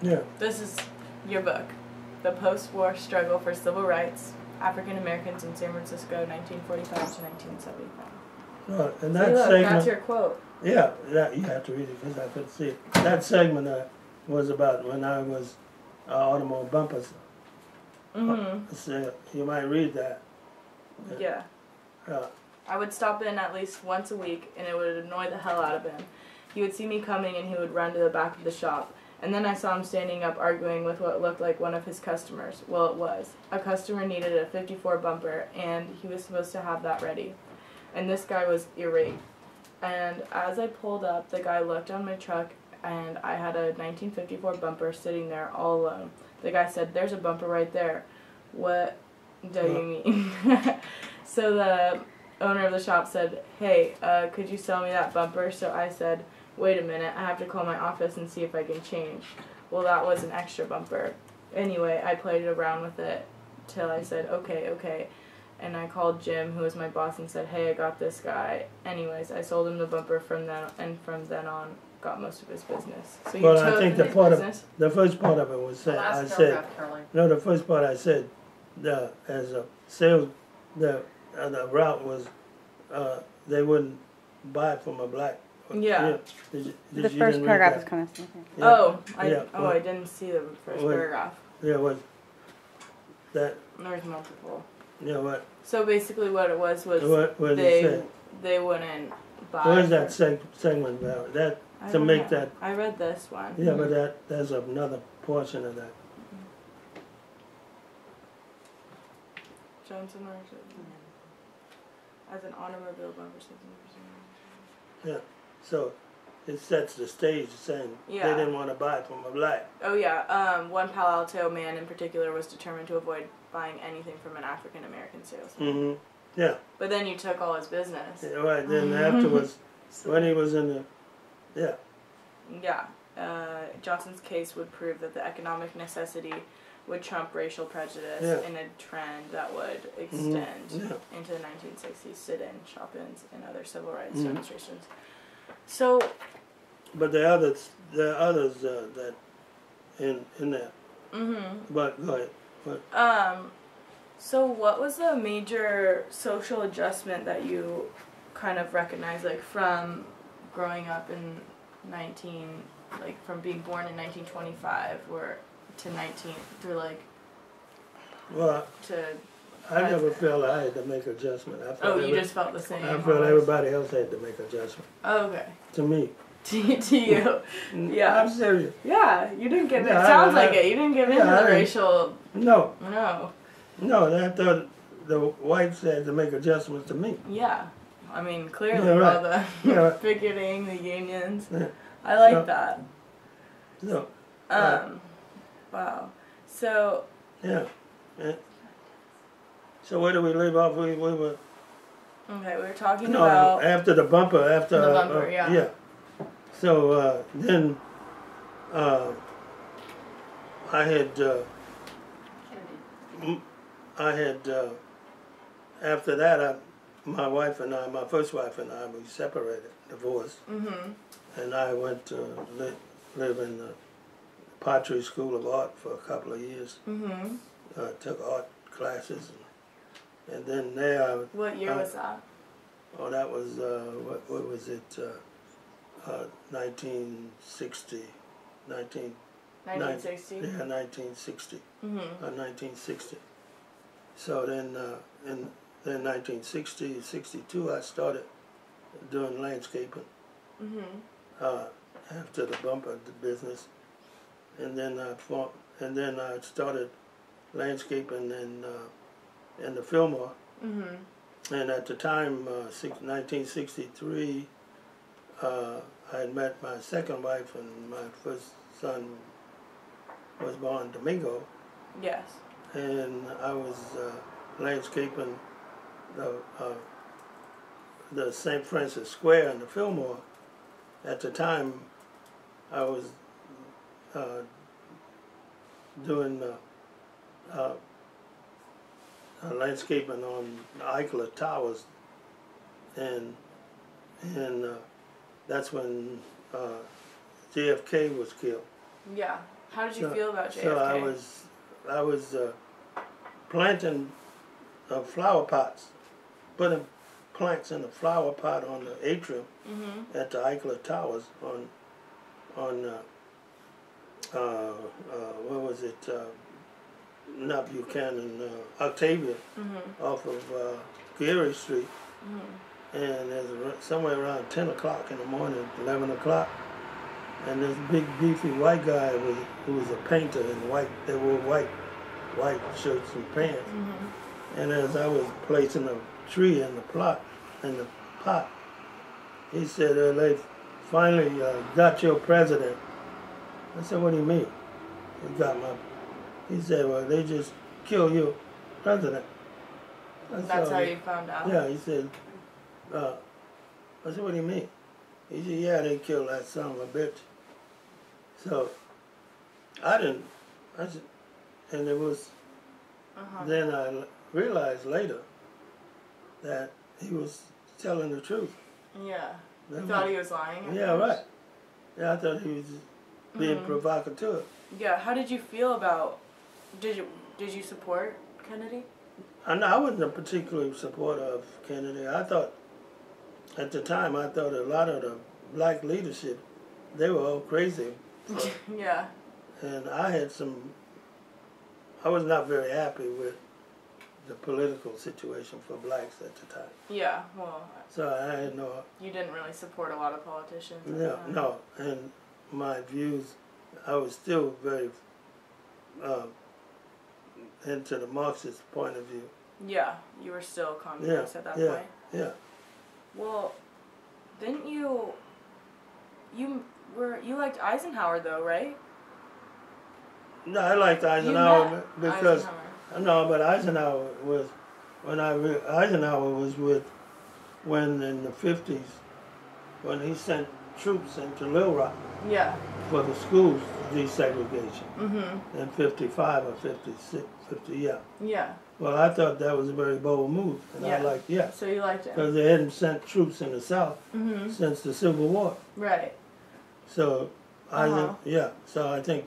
Yeah. This is your book, The Post-War Struggle for Civil Rights, African Americans in San Francisco, 1945 to 1975. And See, that look, segment, that's your quote. yeah, that, you have to read it because I couldn't see it. That segment was about when I was automobile bumpers. So you might read that. Yeah. Uh, I would stop in at least once a week, and it would annoy the hell out of him. He would see me coming, and he would run to the back of the shop. And then I saw him standing up arguing with what looked like one of his customers. Well, it was. A customer needed a 54 bumper, and he was supposed to have that ready. And this guy was irate. And as I pulled up, the guy looked on my truck, and I had a 1954 bumper sitting there all alone. The guy said, "There's a bumper right there." "What do you mean?" So the owner of the shop said, "Hey, could you sell me that bumper?" So I said, "Wait a minute, I have to call my office and see if I can change." Well, that was an extra bumper. Anyway, I played around with it till I said, okay. And I called Jim, who was my boss, and said, "Hey, I got this guy." Anyways, I sold him the bumper from then on, got most of his business. So you well, took I think his business? the first part of it was said. I said, no, the first part I said, as a sales, the route was, they wouldn't buy from a black. Yeah. The first paragraph is kind of something. Yeah. Oh, Yeah. I didn't see the first paragraph. Yeah, was that? There's multiple. Yeah, what? So basically, what it was What did it say? they wouldn't buy. What is that segment about? That I to don't make know. that. I read this one. Yeah, but there's another portion of that. Johnson as an automobile bumper system. Yeah, so it sets the stage saying they didn't want to buy it from a black. Oh yeah, one Palo Alto man in particular was determined to avoid buying anything from an African American salesman. Mm-hmm. Yeah. But then you took all his business. Yeah, right. Then afterwards, when he was in the, Yeah. Johnson's case would prove that the economic necessity would trump racial prejudice in a trend that would extend into the 1960s sit-in, shop-ins, and other civil rights demonstrations. So, but the others that in there. But go ahead. What? So what was the major social adjustment that you kind of recognized, like from growing up in from being born in 1925, or to 19 through Well, to. I never felt I had to make adjustment. You just felt the same. I felt everybody else had to make adjustment. Oh, okay. To me. To you. Yeah. I'm serious. Yeah, you didn't give it. Sounds like it. You didn't give in to the racial. No. No. No, I thought the whites had to make adjustments to me. Yeah. I mean, clearly all the picketing, the unions. Yeah. I like that. No. Wow. So. Yeah. So where do we leave off? We were. Okay, we were talking about. After the bumper. After the bumper, yeah. Yeah. So then, I had. After that, my first wife and I, we separated, divorced, and I went to live in the Pottery School of Art for a couple of years. Took art classes, and then there. What year was that? Oh, that was what was it? 1960. 1960? Yeah, 1960. 1960. So then, in 1960, 62, I started doing landscaping. After the bumper business, and then I started landscaping in the Fillmore. And at the time, 1963, I had met my second wife, and my first son was born, Domingo. Yes. And I was landscaping the St. Francis Square in the Fillmore. At the time, I was doing landscaping on the Eichler Towers, and that's when JFK was killed. Yeah. How did you feel about JFK? So I was planting flower pots, putting plants in the flower pot on the atrium at the Eichler Towers on what was it? Not Buchanan, Octavia, off of Geary Street. And there's somewhere around 10 o'clock in the morning, 11 o'clock, and this big beefy white guy who was a painter in white. They wore white shirts and pants. And as I was placing a tree in the pot, he said, "They finally got your president." I said, "What do you mean? He said, "Well, they just killed your president." That's how you found out? Yeah, he said, I said, "What do you mean?" He said, "Yeah, they killed that son of a bitch." So, and it was, then I realized later that he was telling the truth. Yeah. You thought he was lying? Yeah, right. Yeah, I thought he was being provocateur. Yeah, how did you feel about, did you support Kennedy? I wasn't a particular supporter of Kennedy. I thought, at the time, a lot of the black leadership, they were all crazy. Yeah. And I was not very happy with the political situation for blacks at the time. Yeah, well. So I had no. You didn't really support a lot of politicians. No, and my views, I was still very into the Marxist point of view. Yeah, you were still communist at that point. Yeah. Well, didn't you liked Eisenhower though, right? No, I liked Eisenhower because no, but Eisenhower was Eisenhower was when in the 50s when he sent troops into Little Rock. Yeah. For the schools desegregation. In 55 or 56, yeah. Yeah. Well, I thought that was a very bold move, and I liked So you liked it because they hadn't sent troops in the South since the Civil War. Right. So So I think,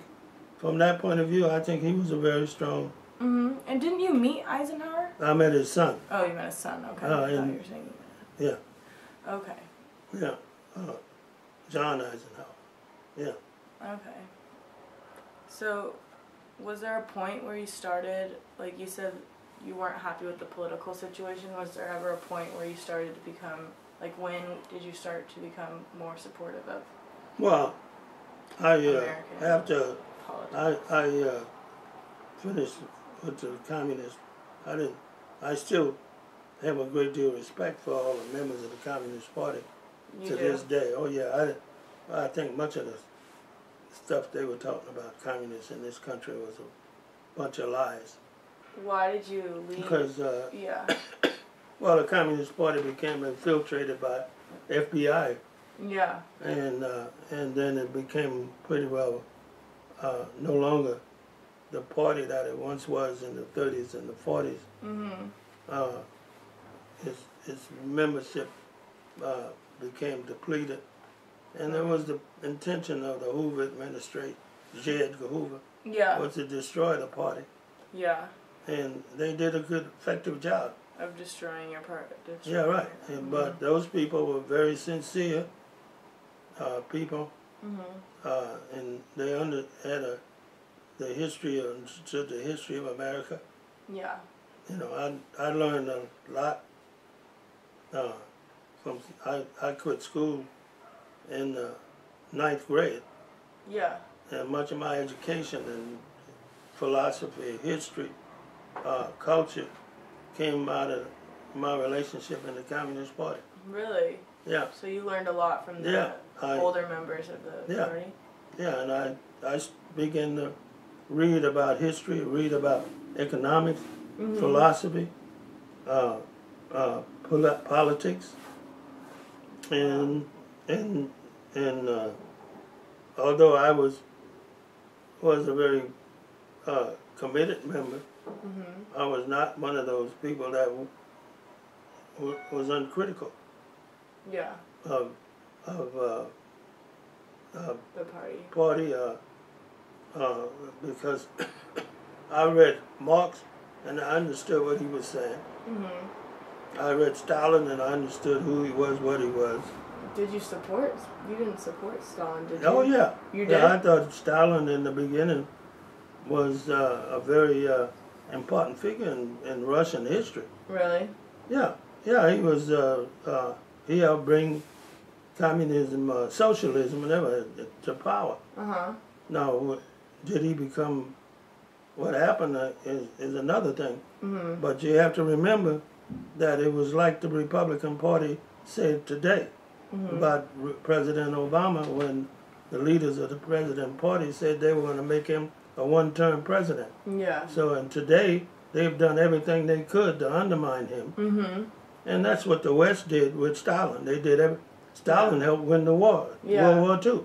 from that point of view, I think he was a very strong. And didn't you meet Eisenhower? I met his son. Oh, you met his son. Okay. I thought you were saying. Yeah. Okay. Yeah. John Eisenhower. Yeah. Okay. So, was there a point where you started, like you said, you weren't happy with the political situation? Was there ever a point where you started to become, like, when did you start to become more supportive of? Well, after politics? I finished with the communists, I still have a great deal of respect for all the members of the Communist Party this day. Oh yeah, I think much of the stuff they were talking about communists in this country was a bunch of lies. Why did you leave? Because well, the Communist Party became infiltrated by FBI. Yeah. And then it became pretty well no longer the party that it once was in the 30s and the 40s. Its membership became depleted. And there was the intention of the Hoover administration, J. Edgar Hoover, was to destroy the party. Yeah. And they did a good, effective job. Of destroying your party. Yeah, right. But those people were very sincere people, and they had the history of America. Yeah. You know, I learned a lot from. I quit school in the 9th grade. Yeah. And much of my education in philosophy, history, culture came out of my relationship in the Communist Party. Really? Yeah. So you learned a lot from the older members of the party? Yeah, and I began to read about history, read about economics, philosophy, politics, and although I was a very committed member, I was not one of those people that was uncritical. Yeah. Of the party. because I read Marx and I understood what he was saying. I read Stalin and I understood who he was, what he was. Did you support? You didn't support Stalin, did you? Oh yeah. You did? Yeah, I thought Stalin in the beginning was a very important figure in Russian history. Really? Yeah, yeah, he was. He helped bring communism, socialism, whatever, to power. Now, did he become? What happened is another thing. But you have to remember that it was like the Republican Party said today about President Obama when the leaders of the President Party said they were going to make him a one-term president. Yeah. So, and today they've done everything they could to undermine him. And that's what the West did with Stalin. They did Stalin helped win the war, World War II.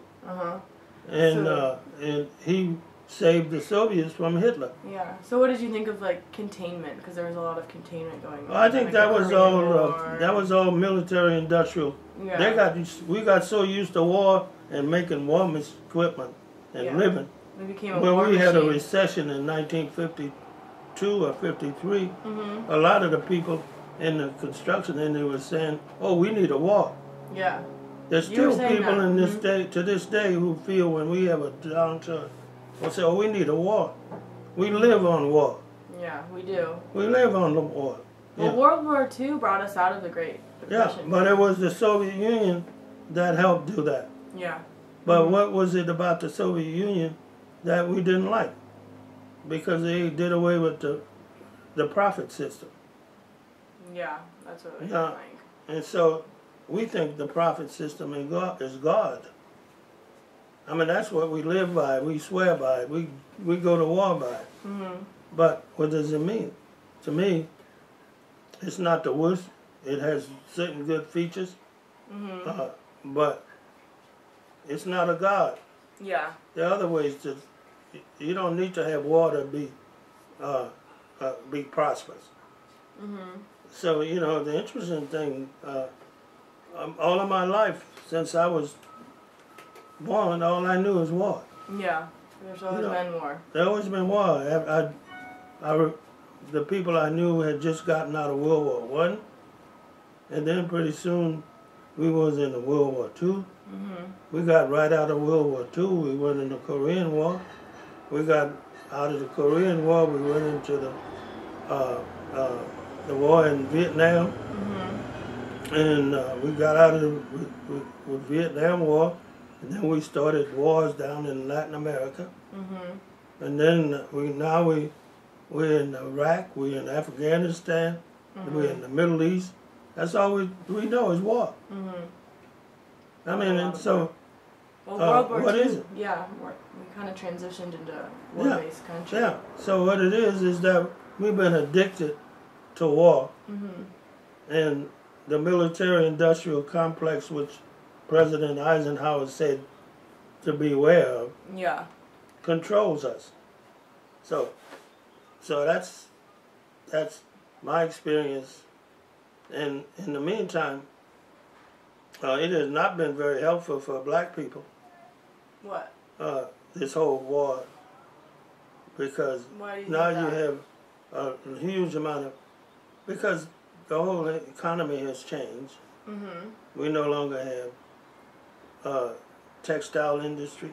And he saved the Soviets from Hitler. Yeah. So what did you think of like containment? Because there was a lot of containment going on. Well, I think like that was all military industrial. Yeah. We got so used to war and making war equipment and living. We became a when war we had a machine. recession in 1952 or 53, a lot of the people in the construction industry were saying, "Oh, we need a war." Yeah. There's still people in this day to this day who feel when we have a downturn, will say, "Oh, we need a war." We live on war. Yeah, we do. We live on the war. Well, World War II brought us out of the Great Depression. Yeah, but it was the Soviet Union that helped do that. Yeah. But what was it about the Soviet Union that we didn't like? Because they did away with the profit system. Yeah, that's what we Yeah. think. And so we think the profit system is God. I mean, that's what we live by. We swear by it. We go to war by it. But what does it mean? To me, it's not the worst. It has certain good features. But it's not a God. Yeah. There are other ways to. You don't need to have war to be prosperous. So the interesting thing. All of my life, since I was born, all I knew was war. Yeah. There's always been war. There's always been war. The people I knew had just gotten out of World War I, and then pretty soon we was in the World War II. We got right out of World War II. We went in the Korean War. We got out of the Korean War. We went into the war in Vietnam, and we got out of the Vietnam War, and then we started wars down in Latin America, and then we're in Iraq, we're in Afghanistan, we're in the Middle East. That's all we know is war. I mean, and so, well, World War what II, is it? Yeah, we kind of transitioned into a war-based country. Yeah, so what it is that we've been addicted to war. And the military-industrial complex, which President Eisenhower said to beware of, controls us. So that's my experience. And in the meantime, it has not been very helpful for black people. What? This whole war, because now you have a huge amount of, because the whole economy has changed. We no longer have textile industry.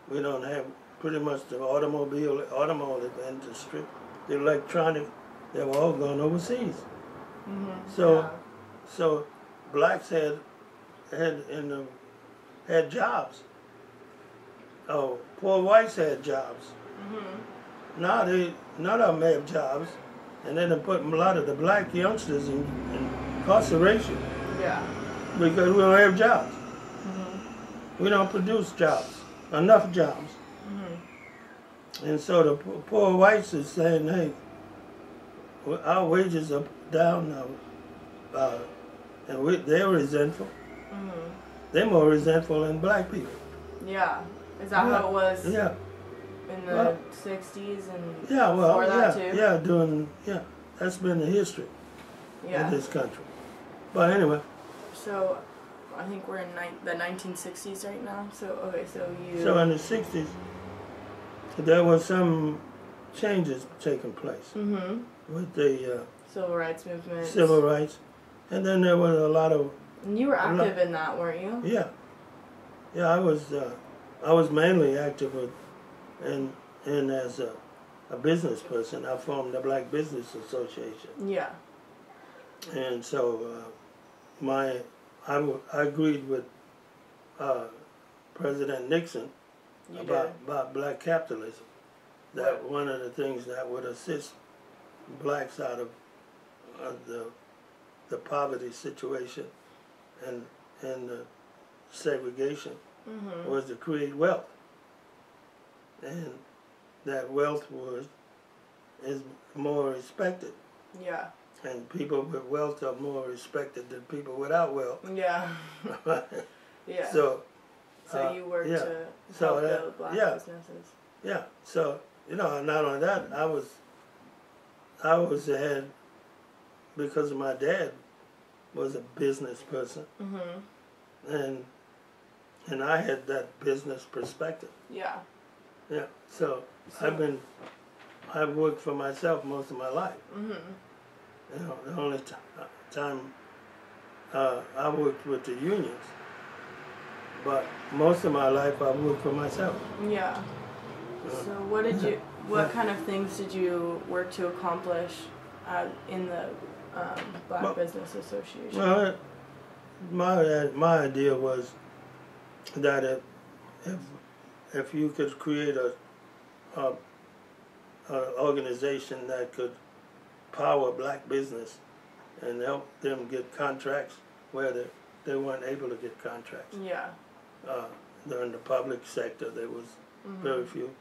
We don't have pretty much the automotive industry, the electronic. They've all gone overseas. So blacks had jobs. Oh, poor whites had jobs. Now none of them have jobs, and then they put a lot of the black youngsters in incarceration. Yeah. Because we don't have jobs. We don't produce jobs, enough jobs. And so the poor whites is saying, "Hey, our wages are down now," and they're resentful. They're more resentful than black people. Yeah. Is that how it was? Yeah. In the 60s and before that too? That's been the history of this country. But anyway. So, I think we're in the 1960s right now. So in the 60s. there was some changes taking place with the civil rights movement. Civil rights, and then there was a lot of. And you were active in that, weren't you? Yeah, yeah. I was mainly active with, and as a business person, I formed the Black Business Association. Yeah. And so, I agreed with President Nixon about black capitalism. That one of the things that would assist blacks out of the poverty situation and the segregation was to create wealth, and that wealth is more respected. Yeah. And people with wealth are more respected than people without wealth. Yeah. Yeah. So you worked to so help build black businesses. Yeah. So not only that, I was ahead because of my dad was a business person, and I had that business perspective. Yeah. Yeah. So I've worked for myself most of my life. The only time I worked with the unions, but most of my life I worked for myself. Yeah. So what kind of things did you work to accomplish in the Black Business Association? Well, my idea was that if you could create a organization that could power black business and help them get contracts where they weren't able to get contracts. Yeah. During the public sector, there was very few.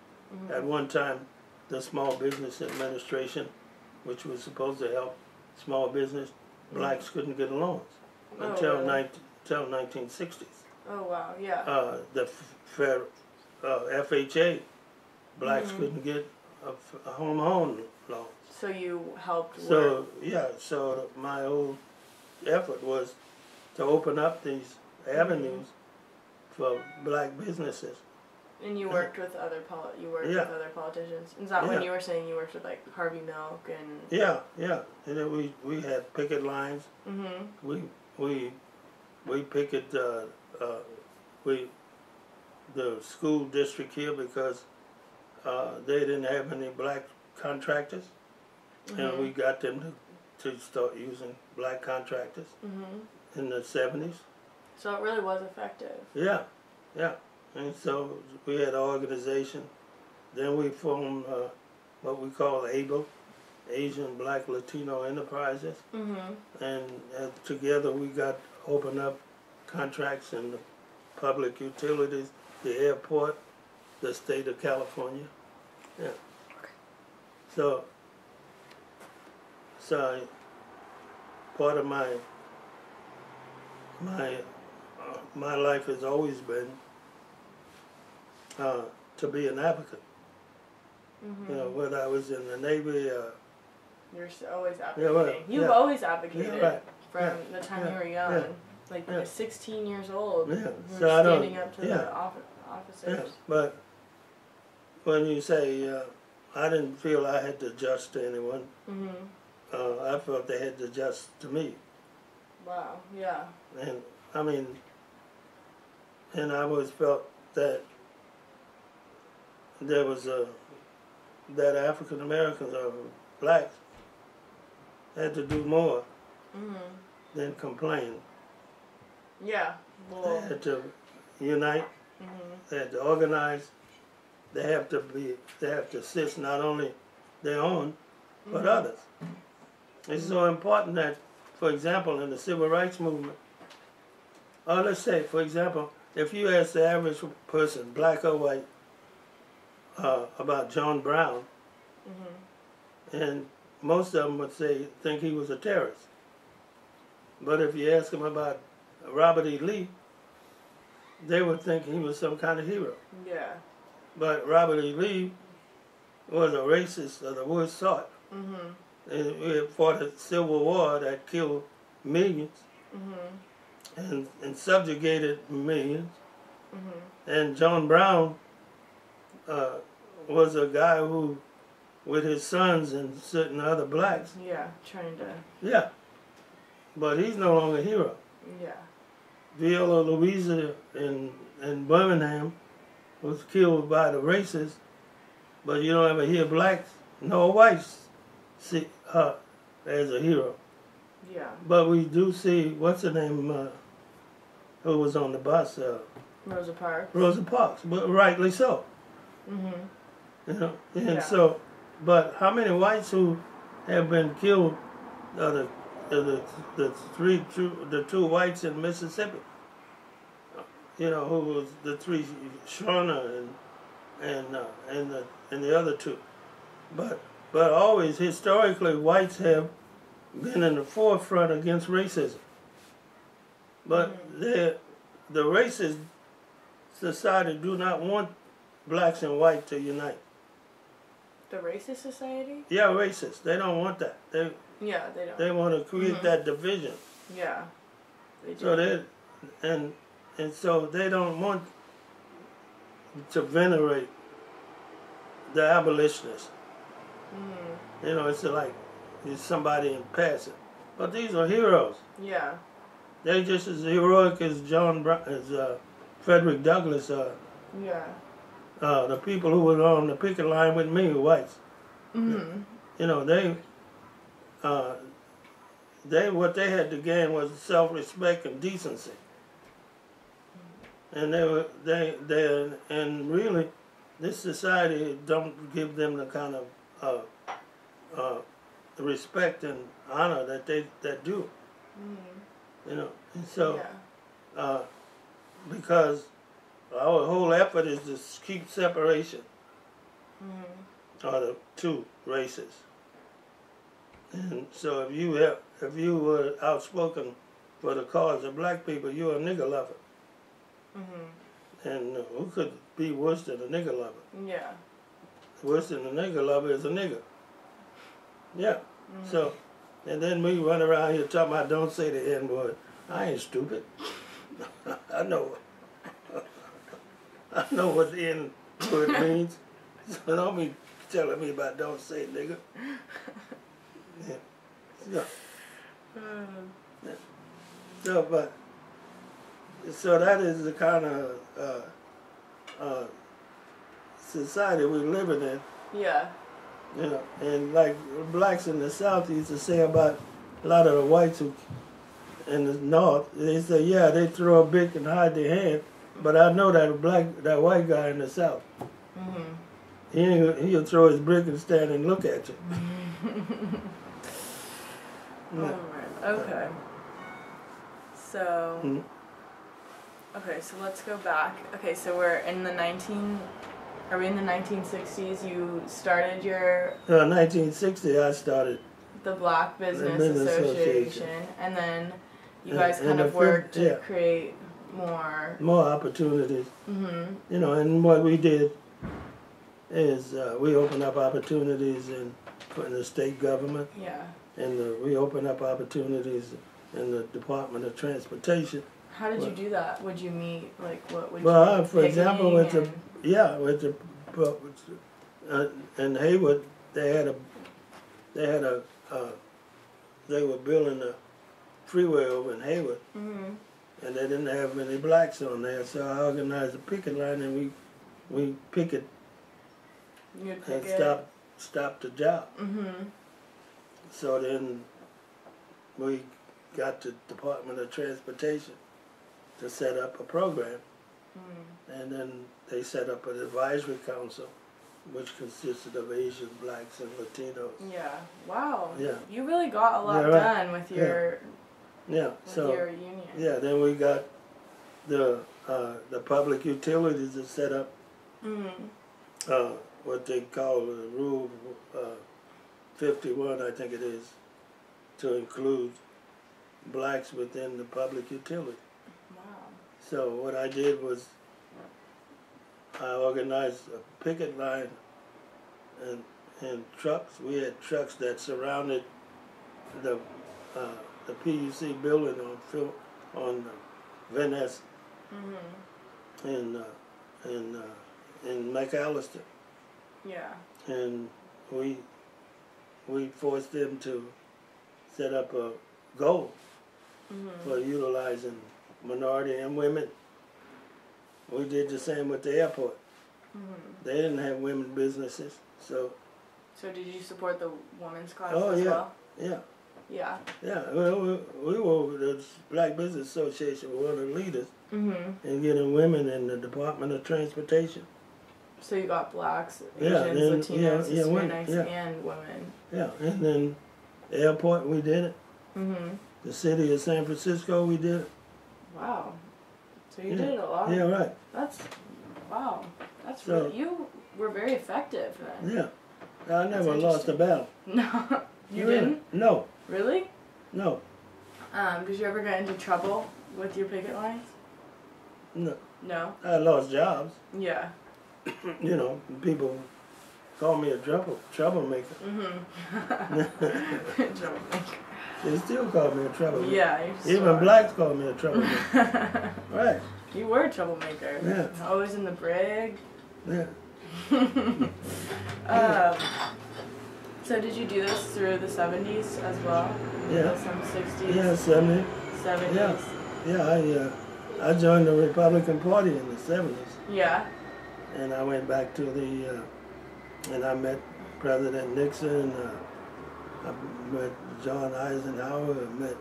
At one time, the Small Business Administration, which was supposed to help small business, blacks couldn't get loans until 1960s. Oh wow! Yeah. The FHA, blacks couldn't get a home loan. So you helped work. So my whole effort was to open up these avenues for black businesses. And you worked with other with other politicians. Is that when you were saying you worked with like Harvey Milk and? Yeah. And then we had picket lines. We picket the school district here because they didn't have any black contractors. And we got them to start using black contractors in the 70s. So it really was effective. Yeah. And so we had an organization. Then we formed what we call ABLE, Asian Black Latino Enterprises. And together we got opened up contracts in the public utilities, the airport, the state of California. Yeah. So part of my life has always been to be an advocate. Whether I was in the Navy. You're always advocating. You've always advocated from the time you were young. Yeah. Like you were 16 years old. Yeah. You were So standing up to the officers. Yeah. But when you say I didn't feel I had to adjust to anyone. I felt they had to adjust to me. Wow, yeah. And I mean, and I always felt that there was that African Americans or blacks had to do more than complain. Yeah. They had to unite. They had to organize. They have to assist not only their own, but others. It's so important that, for example, in the civil rights movement, or let's say, for example, if you ask the average person, black or white, about John Brown, and most of them would think he was a terrorist. But if you ask them about Robert E. Lee, they would think he was some kind of hero. Yeah. But Robert E. Lee was a racist of the worst sort. And we had fought a civil war that killed millions and subjugated millions. And John Brown was a guy who, with his sons and certain other blacks. Yeah, trying to. Yeah, but he's no longer a hero. Yeah. Viola Louisa in Birmingham was killed by the racists, but you don't ever hear blacks nor whites see her as a hero. Yeah. But we do see, what's her name, who was on the bus? Rosa Parks. Rosa Parks, but rightly so. Mm-hmm. You know, and Yeah. so, but how many whites who have been killed are the two whites in Mississippi? You know, who was the three, Shawna and the other two. But always, historically, whites have been in the forefront against racism. But the racist society do not want blacks and whites to unite. The racist society? Yeah, racist. They don't want that. Yeah, they don't. They want to create that division. Yeah. They do. So and so they don't want to venerate the abolitionists. You know, it's like it's somebody in passing. But these are heroes. Yeah. They're just as heroic as Frederick Douglass are. Yeah. The people who were on the picket line with me were whites. Mm-hmm. You know, what they had to gain was self-respect and decency. And and really, this society don't give them the kind of respect and honor that do. Mm-hmm. You know, and so because our whole effort is to keep separation of the two races. And so if you were outspoken for the cause of black people, you're a nigger lover. Mm-hmm. And who could be worse than a nigger lover? Yeah. Worse than a nigger lover is a nigger. Yeah. Mm-hmm. So, and then we run around here talking about don't say the N-word. I ain't stupid. I know what the N-word means. So don't be telling me about don't say nigger. Yeah. So that is the kind of society we're living in. Yeah. You know, and like blacks in the South used to say about a lot of the whites who in the North, they say, yeah, they throw a brick and hide their hand, but I know that white guy in the South. Mm-hmm. He'll throw his brick and stand and look at you. Yeah. Alright, okay. So, okay, so let's go back. Okay, so we're in the 1960s? You started your... 1960, I started. The Black Business Association. And then you guys kind of worked to create more... More opportunities. Mm-hmm. You know, and what we did is we opened up opportunities in the state government. Yeah. And we opened up opportunities in the Department of Transportation. How did you do that? Would you meet, like, what would you... Well, for example, in Hayward, they were building a freeway over in Hayward, and they didn't have many blacks on there, so I organized a picket line, and we picket and stop the job. Mm-hmm. So then we got the Department of Transportation to set up a program, and then they set up an advisory council, which consisted of Asian, blacks, and Latinos. Yeah. Wow. Yeah. You really got a lot done with your your union. Yeah. Then we got the public utilities that set up what they call Rule 51, I think it is, to include blacks within the public utility. Wow. So what I did was I organized a picket line and trucks. We had trucks that surrounded the PUC building on Van Ness in McAllister. Yeah. And we forced them to set up a goal for utilizing minority and women. We did the same with the airport. They didn't have women businesses, so. So did you support the women's cause Oh, as yeah. well? Yeah. Yeah. Yeah, well, we were, the Black Business Association, were one of the leaders in getting women in the Department of Transportation. So you got blacks, Yeah, Asians, then, Latinos, women, Hispanics, and women. Yeah, and then the airport, we did it. The city of San Francisco, we did it. Wow. So you did it a lot. Yeah, right. Wow. That's So, really, you were very effective then. Yeah. I never lost a battle. No. You Really? didn't? No. Really? No. Did you ever get into trouble with your picket lines? No. No? I lost jobs. Yeah. You know, people call me a troublemaker. Troublemaker. They still call me a troublemaker. Yeah, you're Even blacks call me a troublemaker. Right. You were a troublemaker. Yeah. Always in the brig. Yeah. So did you do this through the 70s as well? Yeah. Some 60s? Yeah, 70. 70s? Yeah. Yeah, I joined the Republican Party in the 70s. Yeah. And I went back to the, and I met President Nixon, I met John Eisenhower, I met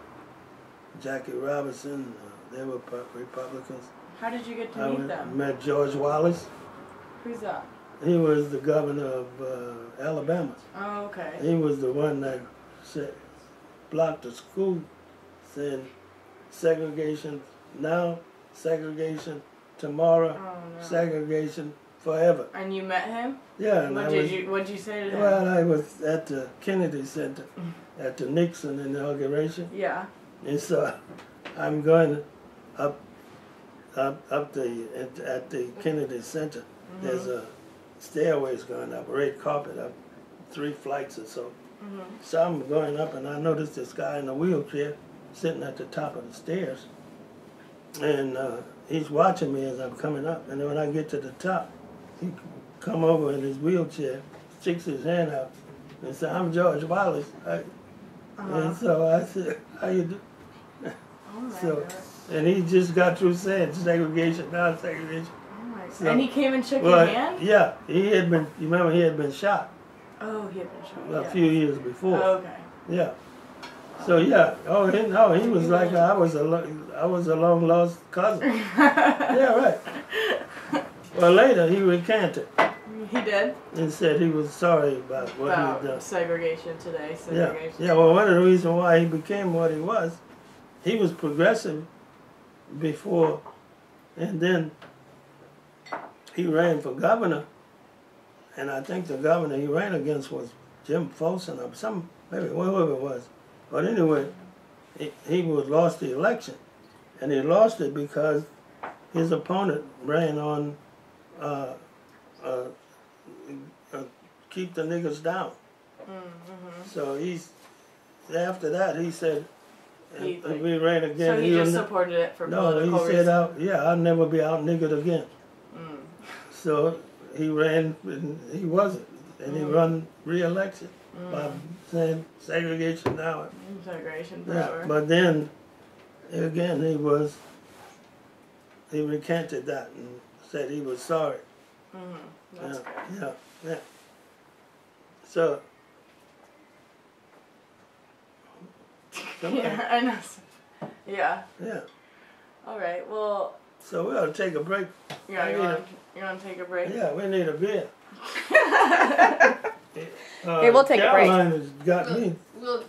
Jackie Robinson, they were Republicans. How did you get to I meet them? met George Wallace. Who's that? He was the governor of Alabama. Oh, okay. He was the one that blocked the school, saying segregation now, segregation tomorrow, Oh, no. segregation forever. And you met him? Yeah, and What'd you say to him? well, I was at the Kennedy Center at the Nixon inauguration, Yeah. and so I'm going up at the Kennedy Center. There's a stairways going up, red carpet up, 3 flights or so. So I'm going up, and I noticed this guy in a wheelchair sitting at the top of the stairs, and he's watching me as I'm coming up. And then when I get to the top, he come over in his wheelchair, sticks his hand out, and said, "I'm George Wallace." And so I said, "How you do?" Oh my So, God. and he just got through saying segregation, now segregation. Oh my God. So, And he came and shook your hand? Yeah, he had been. You remember, he had been shot Oh, he had been shot. a few years before. Oh, okay. Yeah. So yeah. Oh, he was like I was a long lost cousin. Yeah, right. Well, later he recanted He did? and said he was sorry about what he had About done. segregation today. Yeah. Segregation. Yeah. Well, one of the reasons why he became what he was progressive before, and then he ran for governor, and I think the governor he ran against was Jim Folsom or maybe whoever it was. But anyway, he lost the election, and he lost it because his opponent ran on keep the niggas down. So after that he said, if we ran again. So he just supported it for political he reasons? said, I'll never be out niggered again. So he ran, and he wasn't, and he won re-election by saying segregation now. Segregation Yeah, forever. but then again he recanted that and said he was sorry. That's good. Yeah. So. Yeah, I know. Yeah. Yeah. All right. Well. So we ought to take a break. Yeah. You want to take a break? Yeah, we need a beer. Okay, we'll take a break. Caroline has got me. We'll